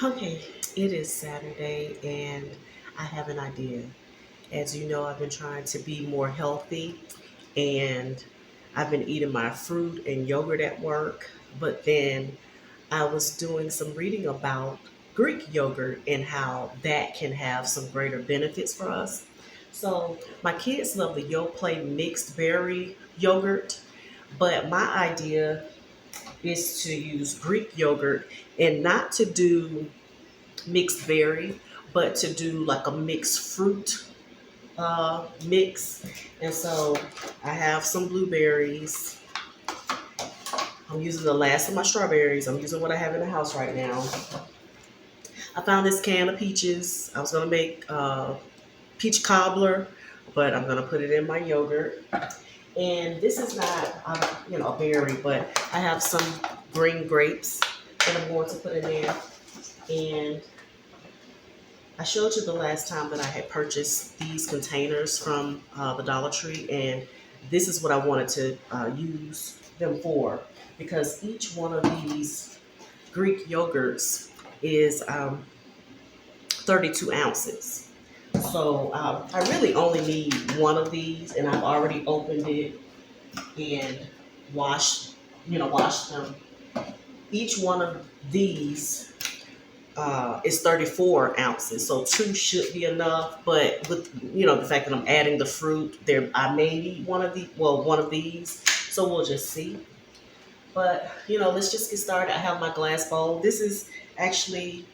Okay, it is Saturday and I have an idea. As you know, I've been trying to be more healthy and I've been eating my fruit and yogurt at work, but then I was doing some reading about Greek yogurt and how that can have some greater benefits for us. So, my kids love the Yoplait mixed berry yogurt, but my idea is to use Greek yogurt and not to do mixed berry, but to do like a mixed fruit mix. And so I have some blueberries. I'm using the last of my strawberries. I'm using what I have in the house right now. I found this can of peaches. I was gonna make peach cobbler, but I'm gonna put it in my yogurt. And this is not, a berry, but I have some green grapes that I'm going to put in there. And I showed you the last time that I had purchased these containers from the Dollar Tree, and this is what I wanted to use them for because each one of these Greek yogurts is 32 ounces. So I really only need one of these, and I've already opened it and washed, washed them. Each one of these is 34 ounces, so two should be enough. But with the fact that I'm adding the fruit, there I may need one of these. So we'll just see. But let's just get started. I have my glass bowl. This is actually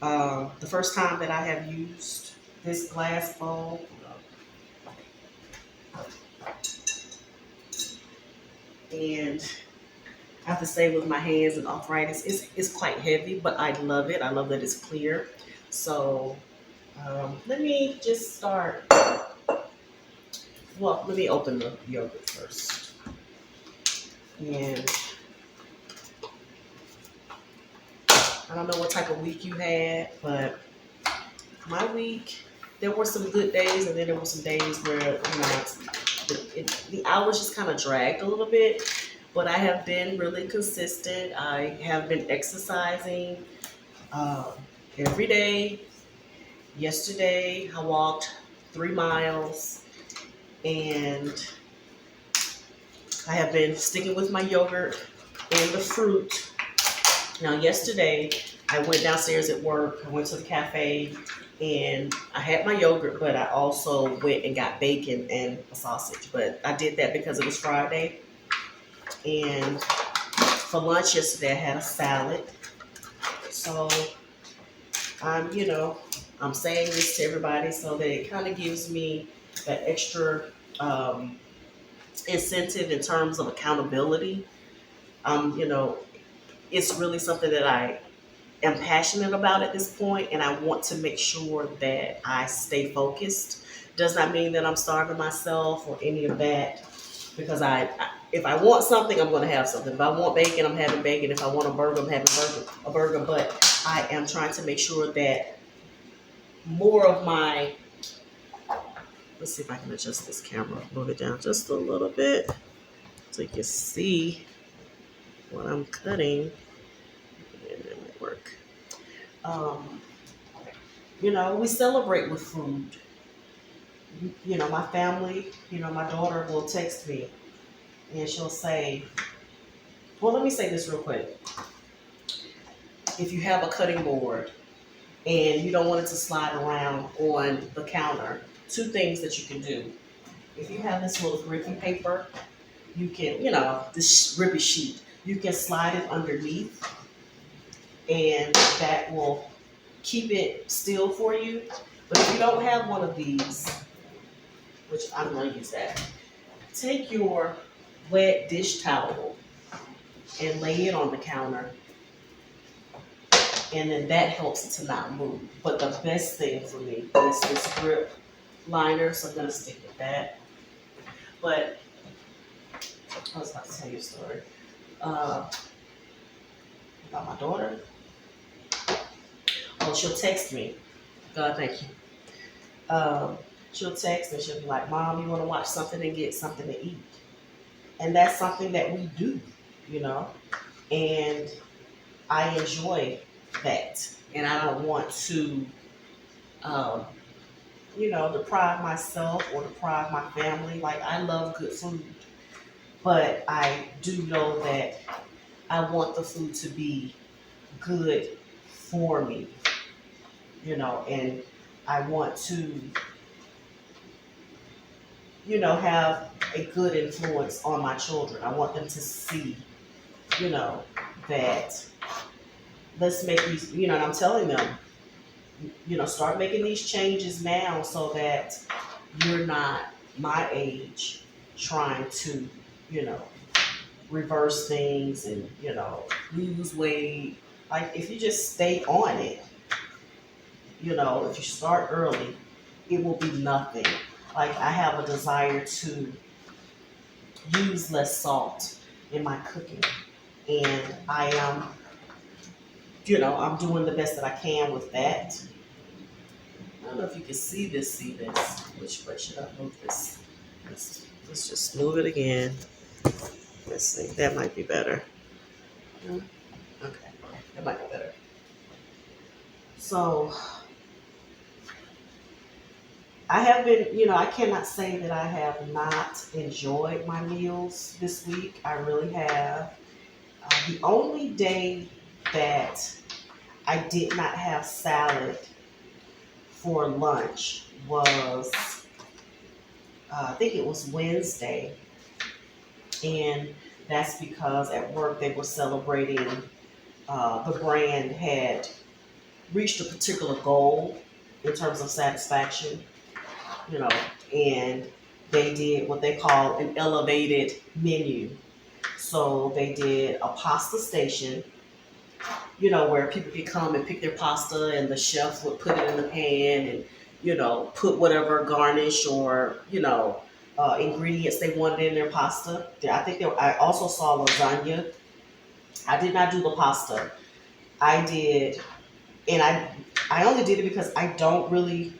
the first time that I have used this glass bowl. And I have to say, with my hands and arthritis, it's quite heavy, but I love it. I love that it's clear. So let me just start. Well, let me open the yogurt first. And I don't know what type of week you had, but my week, there were some good days, and then there were some days where the hours just kind of dragged a little bit. But I have been really consistent. I have been exercising uh, every day. Yesterday, I walked 3 miles, and I have been sticking with my yogurt and the fruit. Now, yesterday, I went downstairs at work. I went to the cafe, and I had my yogurt, but I also went and got bacon and a sausage. But I did that because it was Friday. And for lunch yesterday, I had a salad. So I'm saying this to everybody so that it kind of gives me that extra um, incentive in terms of accountability. Um, you know, it's really something that I am passionate about at this point, and I want to make sure that I stay focused. Does not mean that I'm starving myself or any of that, because if I want something, I'm going to have something. If I want bacon, I'm having bacon. If I want a burger, I'm having a burger. But I am trying to make sure that more of my, let's see if I can adjust this camera, move it down just a little bit so you can see what I'm cutting. And it might work. Um, we celebrate with food. My family, my daughter will text me and she'll say, well, let me say this real quick. If you have a cutting board and you don't want it to slide around on the counter, two things that you can do. If you have this little gripping paper, you can, this ribbon sheet, you can slide it underneath and that will keep it still for you. But if you don't have one of these, which I'm going to use that, take your wet dish towel and lay it on the counter, and then that helps it to not move. But the best thing for me is this grip liner, so I'm going to stick with that. But I was about to tell you a story about my daughter. Oh, she'll text me. God, thank you. She'll text and she'll be like, Mom, you want to watch something and get something to eat? And that's something that we do, you know, and I enjoy that. And I don't want to, um, deprive myself or deprive my family. Like, I love good food, but I do know that I want the food to be good for me, and I want to, have a good influence on my children. I want them to see, you know, that let's make these, and I'm telling them, start making these changes now so that you're not my age trying to, you know, reverse things and, lose weight. Like, if you just stay on it, if you start early, it will be nothing. Like, I have a desire to use less salt in my cooking. And I am, I'm doing the best that I can with that. I don't know if you can see this. Which way should I move this? Let's just move it again. Let's see. That might be better. Hmm, okay. That might be better. So I have been, I cannot say that I have not enjoyed my meals this week. I really have. The only day that I did not have salad for lunch was, I think it was Wednesday. And that's because at work they were celebrating, the brand had reached a particular goal in terms of satisfaction, you know, and they did what they call an elevated menu. So they did a pasta station, where people could come and pick their pasta and the chef would put it in the pan and, put whatever garnish or, ingredients they wanted in their pasta. I think I also saw lasagna. I did not do the pasta. I did, and I only did it because I don't really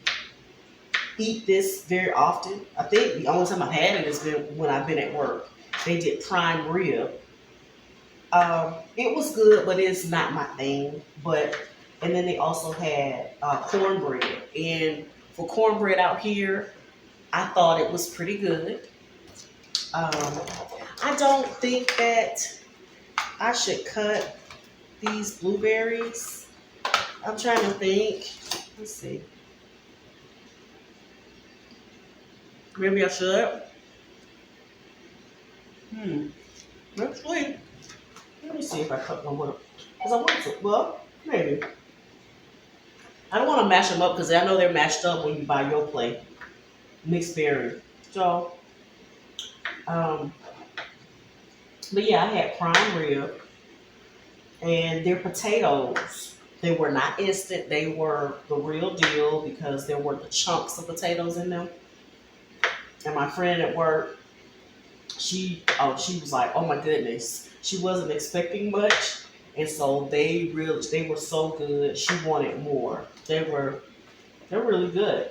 eat this very often. I think the only time I've had it has been when I've been at work. They did prime rib. It was good, but it's not my thing. And then they also had cornbread. And for cornbread out here, I thought it was pretty good. Um, I don't think that I should cut these blueberries. I'm trying to think. Let's see. Maybe I should. Let's see. Let me see if I cut one with them. Because I want to. Well, maybe. I don't want to mash them up because I know they're mashed up when you buy your plate. Mixed berry. So, um, but yeah, I had prime rib and their potatoes. They were not instant. They were the real deal because there were the chunks of potatoes in them. And my friend at work, she was like, oh my goodness. She wasn't expecting much. And so they were so good. She wanted more. They're really good.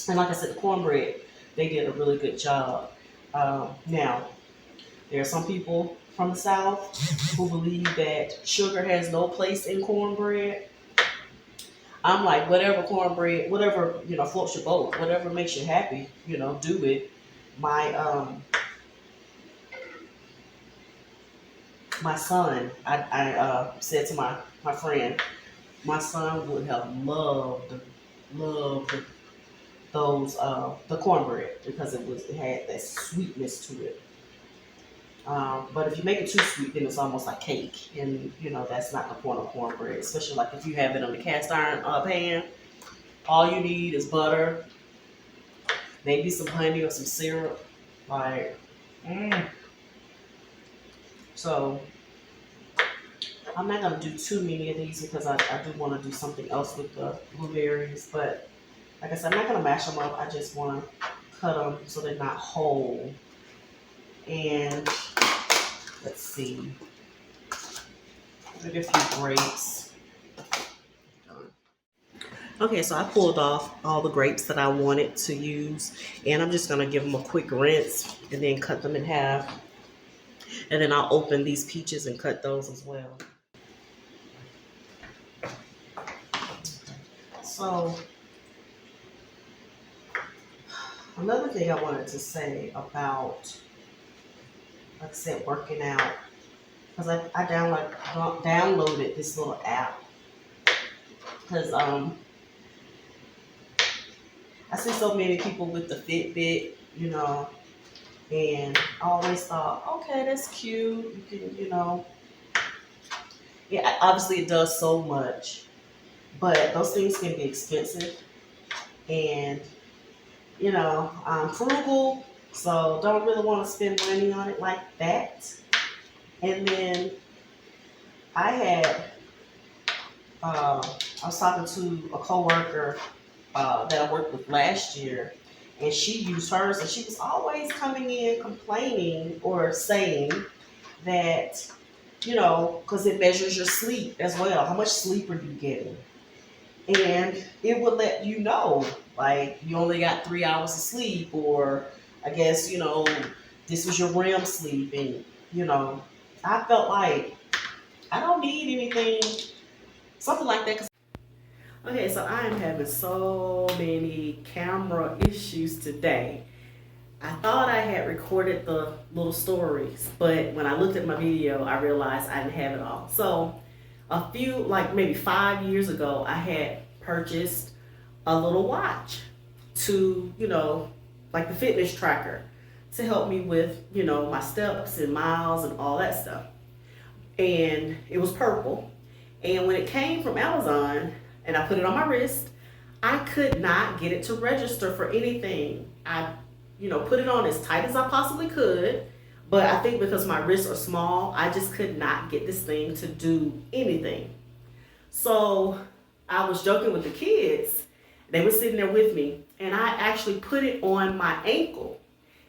And like I said, the cornbread, they did a really good job. Now, there are some people from the South who believe that sugar has no place in cornbread. I'm like, whatever cornbread, whatever, floats your boat, whatever makes you happy, do it. My my son, I said to my friend, my son would have loved those the cornbread because it had that sweetness to it. But if you make it too sweet, then it's almost like cake, and that's not the point of cornbread. Especially like if you have it on the cast iron pan, all you need is butter, maybe some honey or some syrup. Like, so I'm not gonna do too many of these because I do want to do something else with the blueberries. But like I said, I'm not gonna mash them up. I just want to cut them so they're not whole. And let's see. Maybe a few grapes. Okay, so I pulled off all the grapes that I wanted to use, and I'm just gonna give them a quick rinse and then cut them in half. And then I'll open these peaches and cut those as well. So another thing I wanted to say about, like I said, working out, because I downloaded this little app because I see so many people with the Fitbit, and I always thought, okay, that's cute. You can, yeah, obviously it does so much, but those things can be expensive, and I'm frugal, so don't really want to spend money on it like that. And then I had, I was talking to a coworker that I worked with last year, and she used hers, and she was always coming in complaining or saying that, because it measures your sleep as well. How much sleep are you getting? And it would let you know, like, you only got 3 hours of sleep, or I guess, this was your REM sleep. And, I felt like I don't need anything, something like that. Okay, so I am having so many camera issues today. I thought I had recorded the little stories, but when I looked at my video, I realized I didn't have it all. So a few, like maybe 5 years ago, I had purchased a little watch to, like the fitness tracker, to help me with, my steps and miles and all that stuff. And it was purple. And when it came from Amazon and I put it on my wrist, I could not get it to register for anything. I, put it on as tight as I possibly could, but I think because my wrists are small, I just could not get this thing to do anything. So I was joking with the kids. They were sitting there with me, and I actually put it on my ankle.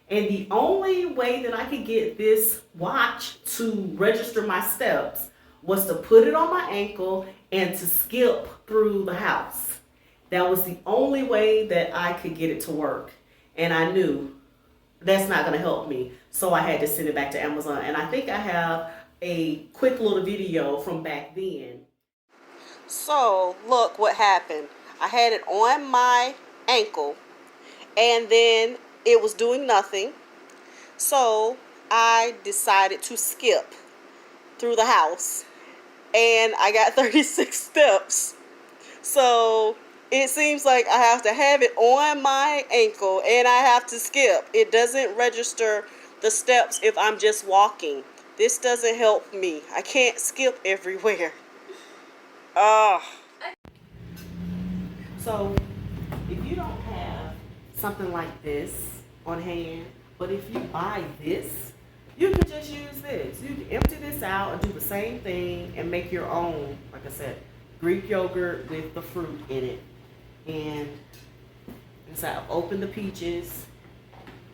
And the only way that I could get this watch to register my steps was to put it on my ankle and to skip through the house. That was the only way that I could get it to work. And I knew that's not going to help me. So I had to send it back to Amazon. And I think I have a quick little video from back then. So look what happened. I had it on my ankle, and then it was doing nothing. So I decided to skip through the house, and I got 36 steps. So it seems like I have to have it on my ankle and I have to skip. It doesn't register the steps if I'm just walking. This doesn't help me. I can't skip everywhere. So if you don't have something like this on hand, but if you buy this, you can just use this. You can empty this out and do the same thing and make your own, like I said, Greek yogurt with the fruit in it. And so I've opened the peaches,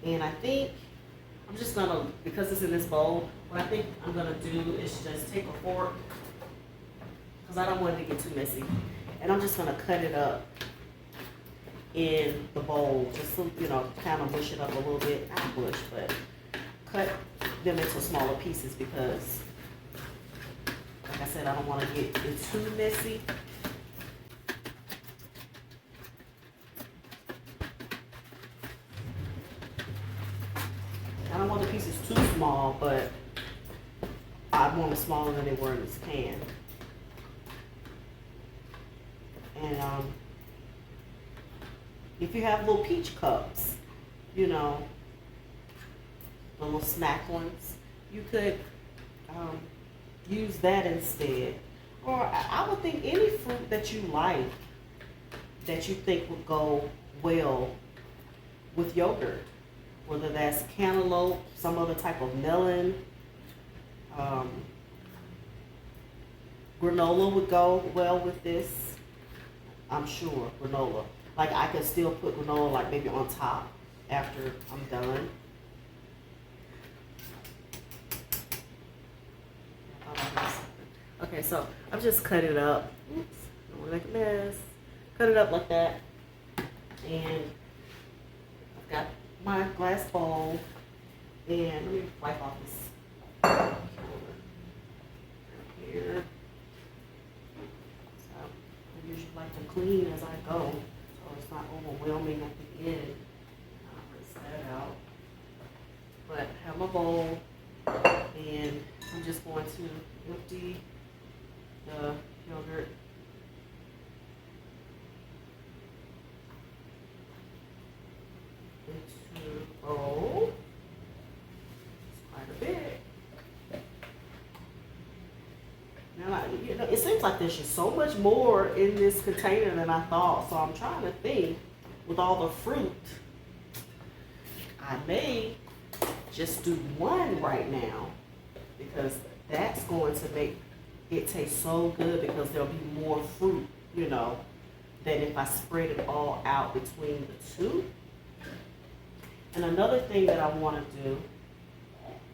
and I think I'm just gonna, because it's in this bowl, what I think I'm gonna do is just take a fork, because I don't want it to get too messy, and I'm just gonna cut it up in the bowl, just so, kind of mush it up a little bit, not mush, but cut them into smaller pieces, because like I said, I don't want to get it too messy. I don't want the pieces too small, but I want them smaller than they were in this can. And if you have little peach cups, the little snack ones, you could use that instead. Or I would think any fruit that you like, that you think would go well with yogurt, whether that's cantaloupe, some other type of melon, granola would go well with this. I'm sure granola. Like I could still put granola like maybe on top after I'm done. Okay, so I've just cut it up. Oops, don't want to make a mess. Cut it up like that. And I've got my glass bowl. And let me wipe off this here. So usually like to clean as I go, so it's not overwhelming at the end. I'll rinse that out. But I have my bowl, and I'm just going to empty the yogurt into the bowl. It's quite a bit. Now, you know, it seems like there's just so much more in this container than I thought. So I'm trying to think, with all the fruit, I may just do one right now, because that's going to make it taste so good, because there'll be more fruit, you know, than if I spread it all out between the two. And another thing that I want to do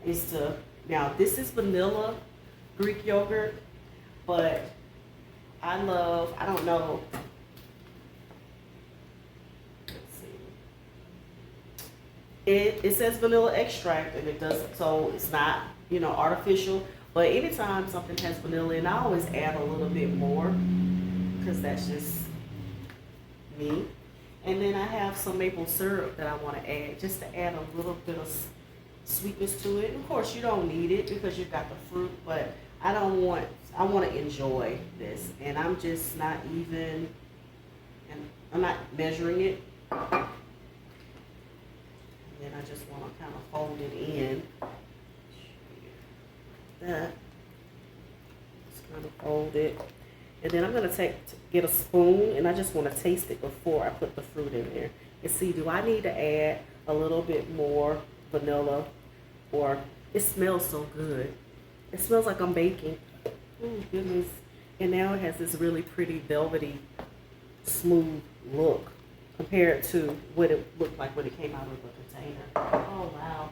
is to, now this is vanilla Greek yogurt, but I love, I don't know, let's see. It says vanilla extract, and it doesn't, so it's not, you know, artificial. But anytime something has vanilla in, I always add a little bit more, because that's just me. And then I have some maple syrup that I want to add, just to add a little bit of sweetness to it. Of course, you don't need it because you've got the fruit, but I want to enjoy this. And I'm just not even, and I'm not measuring it. And then I just want to kind of fold it in. That. Just kind of fold it. And then I'm going to get a spoon, and I just want to taste it before I put the fruit in there. And see, do I need to add a little bit more vanilla? Or it smells so good. It smells like I'm baking. Oh, goodness. And now it has this really pretty velvety, smooth look compared to what it looked like when it came out of the container. Oh, wow.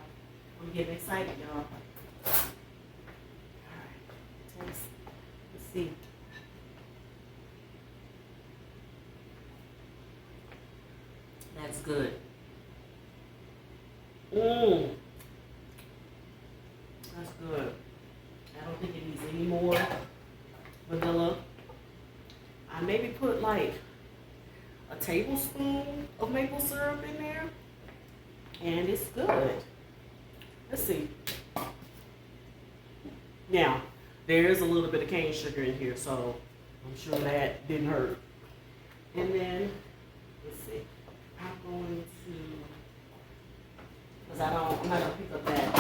I'm getting excited, y'all. All right. Taste. Let's see. That's good. That's good. I don't think it needs any more vanilla. I maybe put like a tablespoon of maple syrup in there, and it's good. Let's see. Now, there's a little bit of cane sugar in here, so I'm sure that didn't hurt. And then, let's see. I'm going to, because I'm not going to pick up that.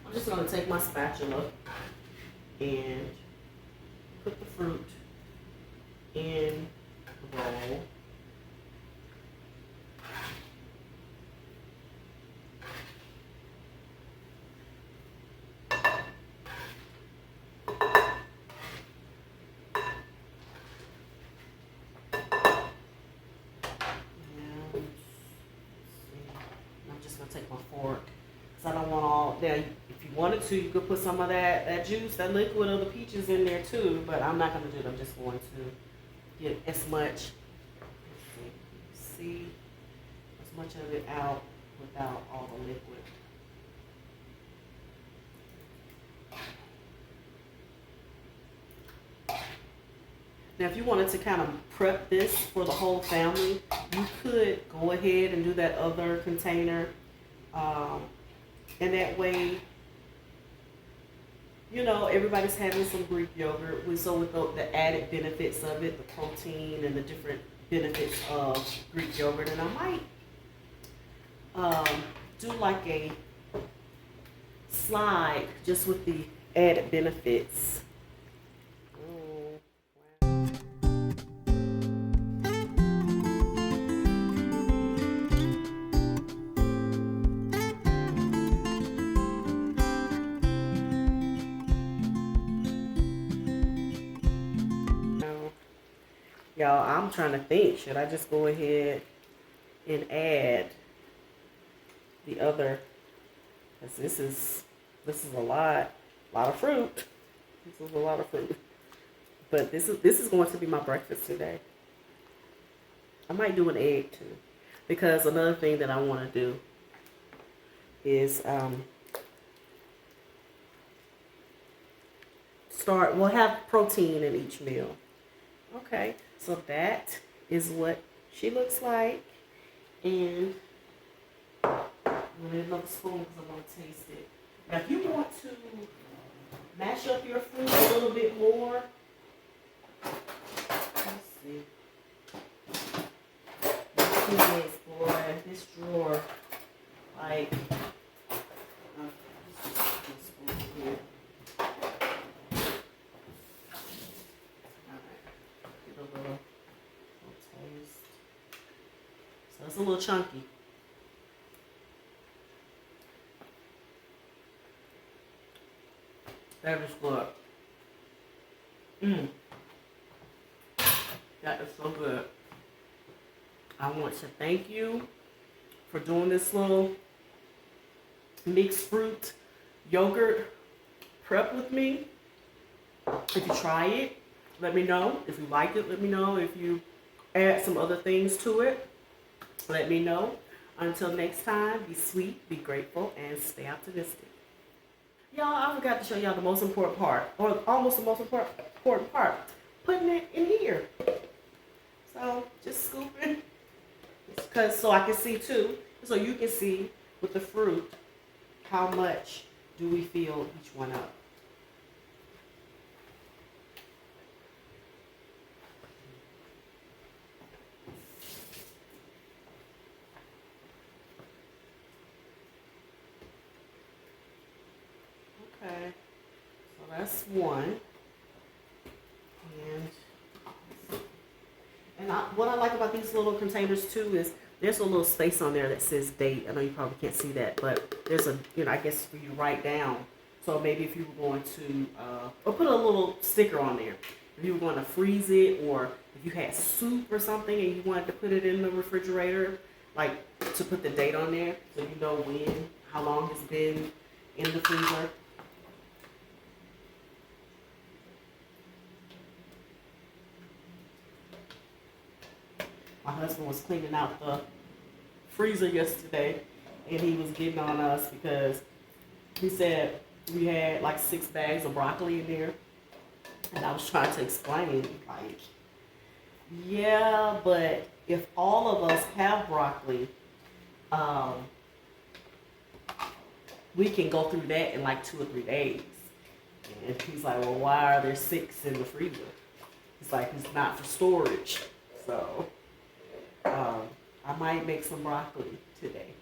I'm just going to take my spatula and put the fruit in the bowl. Take my fork, because I don't want all that. If you wanted to, you could put some of that juice, that liquid of the peaches in there too, but I'm not going to do it. I'm just going to get as much, see, as much of it out without all the liquid. Now, if you wanted to kind of prep this for the whole family, you could go ahead and do that other container. And that way, you know, everybody's having some Greek yogurt. So with the added benefits of it, the protein and the different benefits of Greek yogurt. And I might do like a slide just with the added benefits. Y'all, I'm trying to think, should I just go ahead and add the other, because this is a lot of fruit. This is a lot of fruit. But this is going to be my breakfast today. I might do an egg too, because another thing that I want to do is we'll have protein in each meal. Okay, so that is what she looks like. And I'm gonna need another spoon because I want to taste it. Now, if you want to mash up your fruit a little bit more, let's see. Yes, boy, this drawer, like, this is spoon here. All right, get a little taste. So it's a little chunky. That is good. Mmm. That is so good. I want to thank you for doing this little mixed fruit yogurt prep with me. If you try it, let me know. If you like it, let me know. If you add some other things to it, let me know. Until next time, be sweet, be grateful, and stay optimistic. Y'all, I forgot to show y'all the most important part, or almost the most important part, putting it in here. So just scooping, because so I can see too, so you can see with the fruit how much do we fill each one up. Okay, so that's one. What I like about these little containers too is there's a little space on there that says date. I know you probably can't see that, but there's a, I guess for you to write down. So maybe if you were going to, or put a little sticker on there. If you were going to freeze it, or if you had soup or something and you wanted to put it in the refrigerator, like to put the date on there so you know when, how long it's been in the freezer. My husband was cleaning out the freezer yesterday, and he was getting on us because he said we had like 6 bags of broccoli in there. And I was trying to explain, like, yeah, but if all of us have broccoli, we can go through that in like 2 or 3 days. And he's like, well, why are there 6 in the freezer? It's like, it's not for storage. So I might make some broccoli today.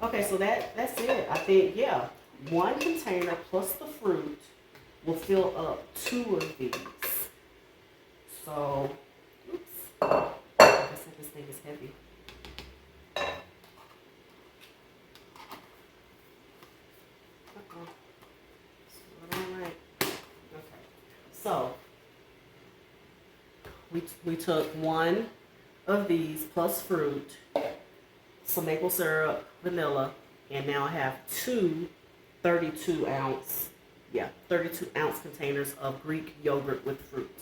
Okay, so that's it. I think, yeah, 1 container plus the fruit will fill up 2 of these. So, oops. I guess this thing is heavy. All right. Okay. So, we took 1 of these plus fruit, some maple syrup, vanilla, and now I have 2 32 ounce containers of Greek yogurt with fruit.